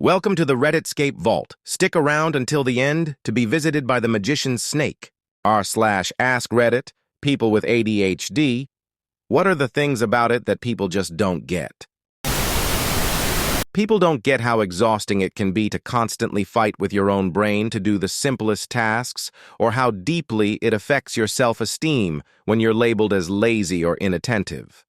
Welcome to the Redditscape Vault. Stick around until the end to be visited by the magician's snake. r/Ask Reddit, people with ADHD. What are the things about it that people just don't get? People don't get how exhausting it can be to constantly fight with your own brain to do the simplest tasks, or how deeply it affects your self-esteem when you're labeled as lazy or inattentive.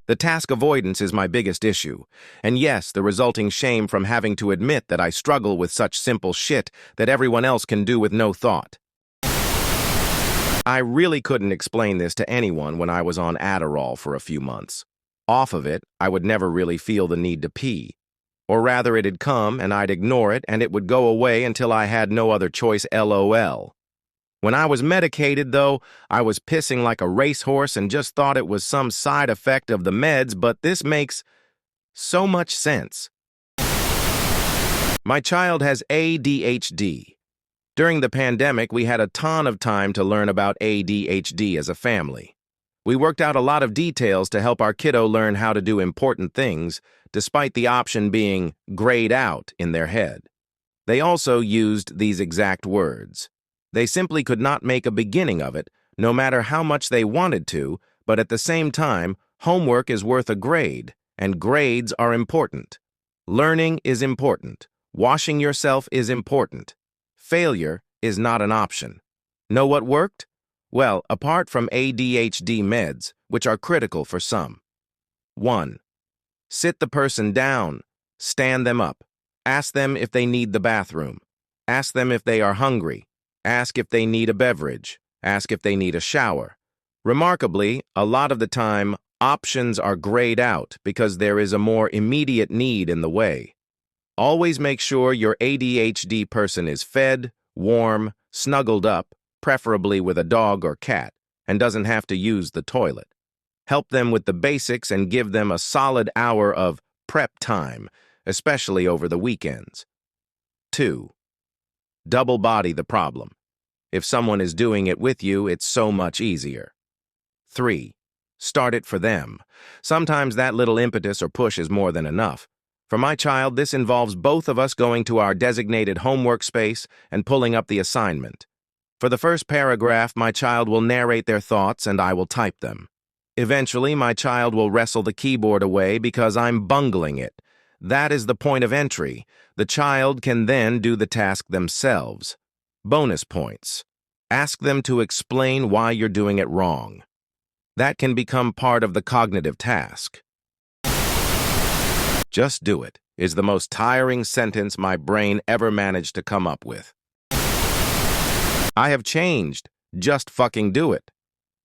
The task avoidance is my biggest issue, and yes, the resulting shame from having to admit that I struggle with such simple shit that everyone else can do with no thought. I really couldn't explain this to anyone when I was on Adderall for a few months. Off of it, I would never really feel the need to pee. Or rather, it'd come and I'd ignore it and it would go away until I had no other choice, LOL. When I was medicated, though, I was pissing like a racehorse and just thought it was some side effect of the meds, but this makes so much sense. My child has ADHD. During the pandemic, we had a ton of time to learn about ADHD as a family. We worked out a lot of details to help our kiddo learn how to do important things, despite the option being grayed out in their head. They also used these exact words. They simply could not make a beginning of it, no matter how much they wanted to, but at the same time, homework is worth a grade, and grades are important. Learning is important. Washing yourself is important. Failure is not an option. Know what worked? Well, apart from ADHD meds, which are critical for some. 1. Sit the person down. Stand them up. Ask them if they need the bathroom. Ask them if they are hungry. Ask if they need a beverage. Ask if they need a shower. Remarkably, a lot of the time, options are grayed out because there is a more immediate need in the way. Always make sure your ADHD person is fed, warm, snuggled up, preferably with a dog or cat, and doesn't have to use the toilet. Help them with the basics and give them a solid hour of prep time, especially over the weekends. 2. Double body the problem. If someone is doing it with you, it's so much easier. 3. Start it for them. Sometimes that little impetus or push is more than enough. For my child, this involves both of us going to our designated homework space and pulling up the assignment. For the first paragraph, my child will narrate their thoughts and I will type them. Eventually, my child will wrestle the keyboard away because I'm bungling it. That is the point of entry. The child can then do the task themselves. Bonus points. Ask them to explain why you're doing it wrong. That can become part of the cognitive task. Just do it is the most tiring sentence my brain ever managed to come up with. I have changed. Just fucking do it.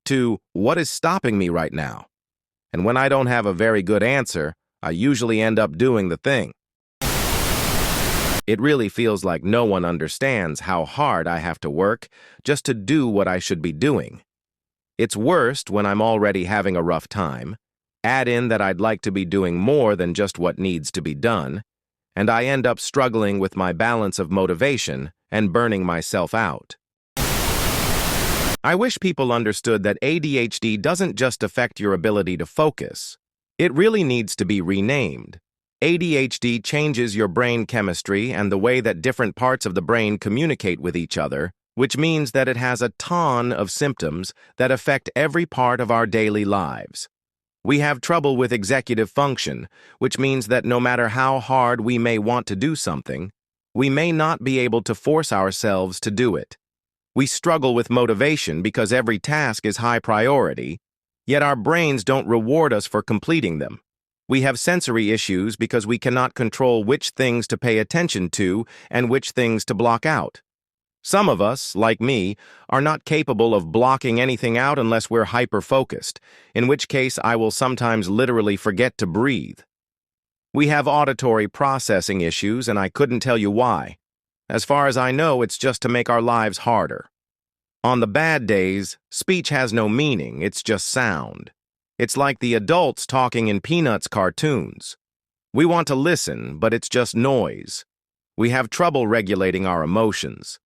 To what is stopping me right now? And when I don't have a very good answer, I usually end up doing the thing. It really feels like no one understands how hard I have to work just to do what I should be doing. It's worst when I'm already having a rough time. Add in that I'd like to be doing more than just what needs to be done, and I end up struggling with my balance of motivation and burning myself out. I wish people understood that ADHD doesn't just affect your ability to focus. It really needs to be renamed. ADHD changes your brain chemistry and the way that different parts of the brain communicate with each other, which means that it has a ton of symptoms that affect every part of our daily lives. We have trouble with executive function, which means that no matter how hard we may want to do something, we may not be able to force ourselves to do it. We struggle with motivation because every task is high priority, yet our brains don't reward us for completing them. We have sensory issues because we cannot control which things to pay attention to and which things to block out. Some of us, like me, are not capable of blocking anything out unless we're hyper-focused, in which case I will sometimes literally forget to breathe. We have auditory processing issues, and I couldn't tell you why. As far as I know, it's just to make our lives harder. On the bad days, speech has no meaning, it's just sound. It's like the adults talking in Peanuts cartoons. We want to listen, but it's just noise. We have trouble regulating our emotions.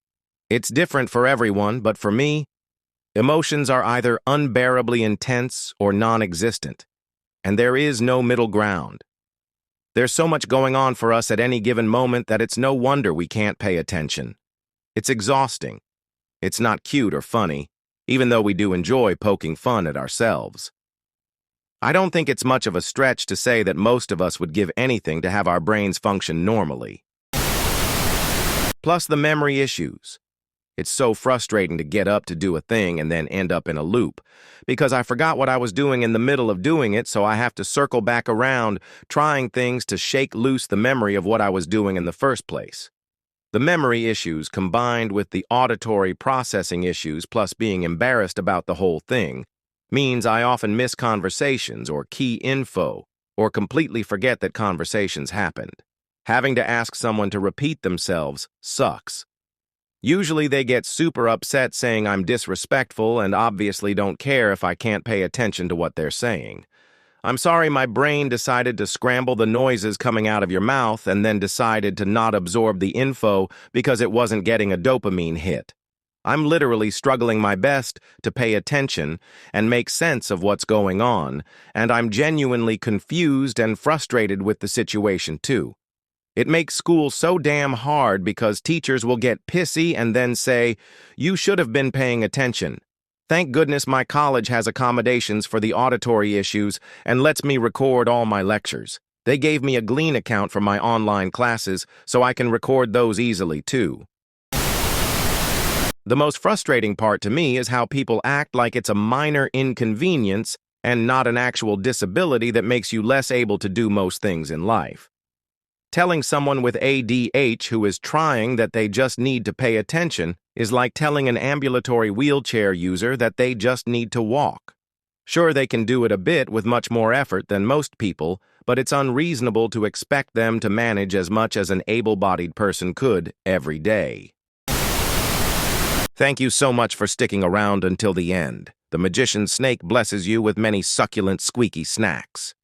It's different for everyone, but for me, emotions are either unbearably intense or non-existent, and there is no middle ground. There's so much going on for us at any given moment that it's no wonder we can't pay attention. It's exhausting. It's not cute or funny, even though we do enjoy poking fun at ourselves. I don't think it's much of a stretch to say that most of us would give anything to have our brains function normally. Plus the memory issues. It's so frustrating to get up to do a thing and then end up in a loop, because I forgot what I was doing in the middle of doing it, so I have to circle back around, trying things to shake loose the memory of what I was doing in the first place. The memory issues, combined with the auditory processing issues plus being embarrassed about the whole thing, means I often miss conversations or key info, or completely forget that conversations happened. Having to ask someone to repeat themselves sucks. Usually they get super upset saying I'm disrespectful and obviously don't care if I can't pay attention to what they're saying. I'm sorry my brain decided to scramble the noises coming out of your mouth and then decided to not absorb the info because it wasn't getting a dopamine hit. I'm literally struggling my best to pay attention and make sense of what's going on, and I'm genuinely confused and frustrated with the situation too. It makes school so damn hard because teachers will get pissy and then say, "You should have been paying attention." Thank goodness my college has accommodations for the auditory issues and lets me record all my lectures. They gave me a Glean account for my online classes, so I can record those easily too. The most frustrating part to me is how people act like it's a minor inconvenience and not an actual disability that makes you less able to do most things in life. Telling someone with ADHD who is trying that they just need to pay attention is like telling an ambulatory wheelchair user that they just need to walk. Sure, they can do it a bit with much more effort than most people, but it's unreasonable to expect them to manage as much as an able-bodied person could every day. Thank you so much for sticking around until the end. The magician's snake blesses you with many succulent, squeaky snacks.